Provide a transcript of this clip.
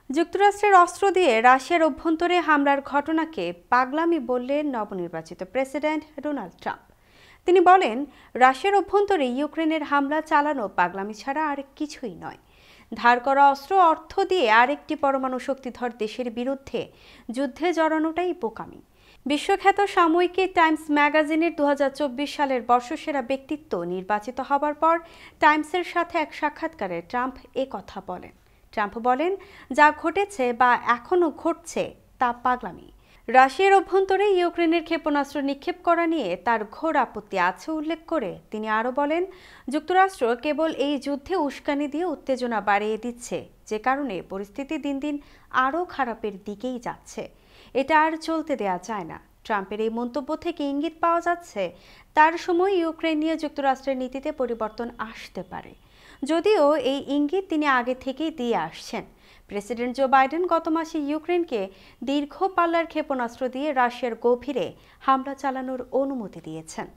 যুক্তরাষ্ট্রের অস্ত্র দিয়ে রাশিয়ার অভ্যন্তরে হামলার ঘটনাকে পাগলামি বললেন নবনির্বাচিত প্রেসিডেন্ট ডোনাল্ড ট্রাম্প। তিনি বলেন, রাশিয়ার অভ্যন্তরে ইউক্রেনের হামলা চালানো পাগলামি ছাড়া আর কিছুই নয়। ধার করা অর্থ দিয়ে আরেকটি পরমাণু শক্তিধর দেশের বিরুদ্ধে যুদ্ধে জড়ানোটাই বোকামি। বিশ্বখ্যাত সাময়িকী টাইমস ম্যাগাজিনের 2024 সালের বর্ষসেরা ব্যক্তিত্ব নির্বাচিত হবার পর টাইমসের সাথে এক সাক্ষাৎকারে ট্রাম্প কথা বলেন। ট্রাম্প বলেন, যা ঘটেছে বা এখনো ঘটছে তা পাগলামি। রাশিয়ার অভ্যন্তরে ইউক্রেনের ক্ষেপণাস্ত্র নিক্ষেপ করা নিয়ে তার ঘোর আপত্তি আছে উল্লেখ করে তিনি আরও বলেন, যুক্তরাষ্ট্র কেবল এই যুদ্ধে উস্কানি দিয়ে উত্তেজনা বাড়িয়ে দিচ্ছে, যে কারণে পরিস্থিতি দিন দিন আরও খারাপের দিকেই যাচ্ছে। এটা আর চলতে দেয়া যায় না। ট্রাম্পের এই মন্তব্য থেকে ইঙ্গিত পাওয়া যাচ্ছে তার সময় ইউক্রেন নিয়ে যুক্তরাষ্ট্রের নীতিতে পরিবর্তন আসতে পারে, যদিও এই ইঙ্গিত তিনি আগে থেকেই দিয়ে আসছেন। প্রেসিডেন্ট জো বাইডেন গত মাসে ইউক্রেনকে দীর্ঘ পাল্লার ক্ষেপণাস্ত্র দিয়ে রাশিয়ার গভীরে হামলা চালানোর অনুমতি দিয়েছেন।